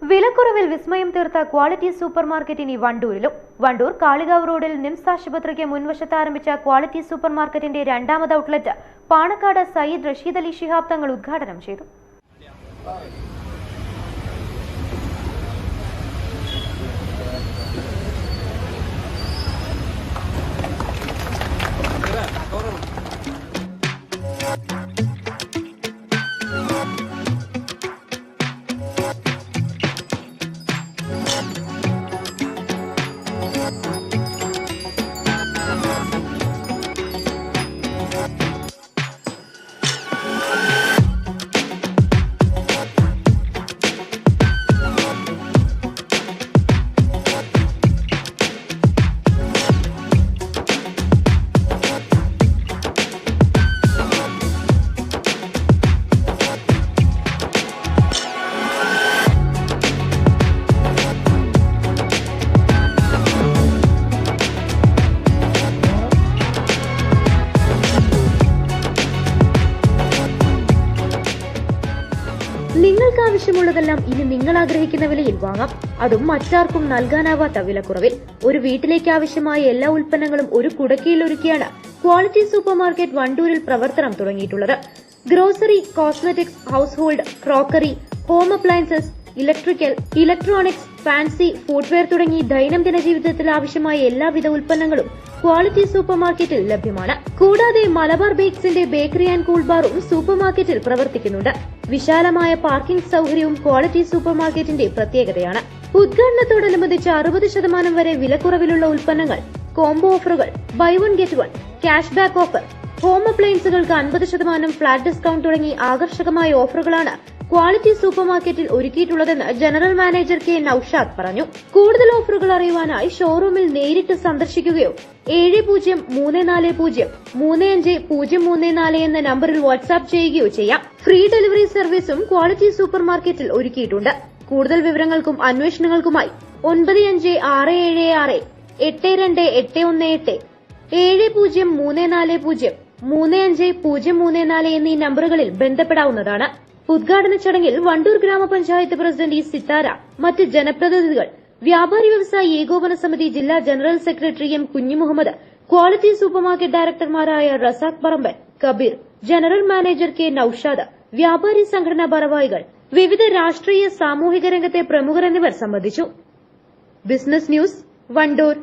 വിലക്കുറവിൽ വിസ്മയം തീർത്ത ക്വാളിറ്റി സൂപ്പർ മാർക്കറ്റ് ഇനി വണ്ടൂരിലും. വണ്ടൂർ കാളികാവ് റോഡിൽ നിംസ് ആശുപത്രിക്ക് മുൻവശത്ത് ആരംഭിച്ച ക്വാളിറ്റി സൂപ്പർ മാർക്കറ്റിന്റെ രണ്ടാമത് ഔട്ട്ലെറ്റ് പാണക്കാട് സയ്യിദ് റഷീദ് അലി ശിഹാബ് തങ്ങൾ ഉദ്ഘാടനം ചെയ്തു. നിങ്ങൾക്ക് ആവശ്യമുള്ളതെല്ലാം ഇനി നിങ്ങൾ ആഗ്രഹിക്കുന്ന വിലയിൽ വാങ്ങാം. അതും മറ്റാർക്കും നൽകാനാവാത്ത വിലക്കുറവിൽ. ഒരു വീട്ടിലേക്ക് ആവശ്യമായ എല്ലാ ഉൽപ്പന്നങ്ങളും ഒരു കുടക്കീഴിൽ ഒരുക്കിയാണ് ക്വാളിറ്റി സൂപ്പർ മാർക്കറ്റ് വണ്ടൂരിൽ പ്രവർത്തനം തുടങ്ങിയിട്ടുള്ളത്. Grocery, cosmetics, household, crockery, home appliances, electrical, electronics, fancy, footwear തുടങ്ങി ദൈനംദിന ജീവിതത്തിൽ ആവശ്യമായ എല്ലാവിധ ഉൽപ്പന്നങ്ങളും ക്വാളിറ്റി സൂപ്പർ മാർക്കറ്റിൽ ലഭ്യമാണ്. കൂടാതെ മലബാർ ബേക്സിന്റെ ബേക്കറി ആൻഡ് കൂൾ ബാറും സൂപ്പർ മാർക്കറ്റിൽ പ്രവർത്തിക്കുന്നുണ്ട്. വിശാലമായ പാർക്കിംഗ് സൌകര്യവും ക്വാളിറ്റി സൂപ്പർ മാർക്കറ്റിന്റെ പ്രത്യേകതയാണ്. ഉദ്ഘാടനത്തോടനുബന്ധിച്ച് 60% വരെ വിലക്കുറവിലുള്ള ഉൽപ്പന്നങ്ങൾ, കോംബോ ഓഫറുകൾ, buy one get one, cash back offer, home അപ്ലയൻസുകൾക്ക് 50% ഫ്ലാറ്റ് ഡിസ്കൌണ്ട് തുടങ്ങി ആകർഷകമായ ഓഫറുകളാണ് ക്വാളിറ്റി സൂപ്പർ മാർക്കറ്റിൽ ഒരുക്കിയിട്ടുള്ളതെന്ന് ജനറൽ മാനേജർ കെ നൌഷാദ് പറഞ്ഞു. കൂടുതൽ ഓഫറുകൾ അറിയുവാനായി ഷോറൂമിൽ നേരിട്ട് സന്ദർശിക്കുകയോ 7030403534 എന്ന നമ്പറിൽ വാട്സ്ആപ്പ് ചെയ്യുകയോ ചെയ്യാം. ഫ്രീ ഡെലിവറി സർവീസും ക്വാളിറ്റി സൂപ്പർ മാർക്കറ്റിൽ ഒരുക്കിയിട്ടുണ്ട്. കൂടുതൽ വിവരങ്ങൾക്കും അന്വേഷണങ്ങൾക്കുമായി 9566828118 703403503534 എന്നീ നമ്പറുകളിൽ ബന്ധപ്പെടാവുന്നതാണ്. ഉദ്ഘാടന ചടങ്ങിൽ വണ്ടൂർ ഗ്രാമപഞ്ചായത്ത് പ്രസിഡന്റ് ഇ സിത്താര, മറ്റ് ജനപ്രതിനിധികൾ, വ്യാപാരി വ്യവസായി ഏകോപന സമിതി ജില്ലാ general secretary M Kunhimuhammad, quality supermarket ഡയറക്ടർമാരായ Razak Paramban, Kabeer, general manager K Naushad, വ്യാപാരി സംഘടനാ ഭാരവാഹികൾ, വിവിധ രാഷ്ട്രീയ സാമൂഹിക രംഗത്തെ പ്രമുഖർ എന്നിവർ സംബന്ധിച്ചു. Business news, Wandoor.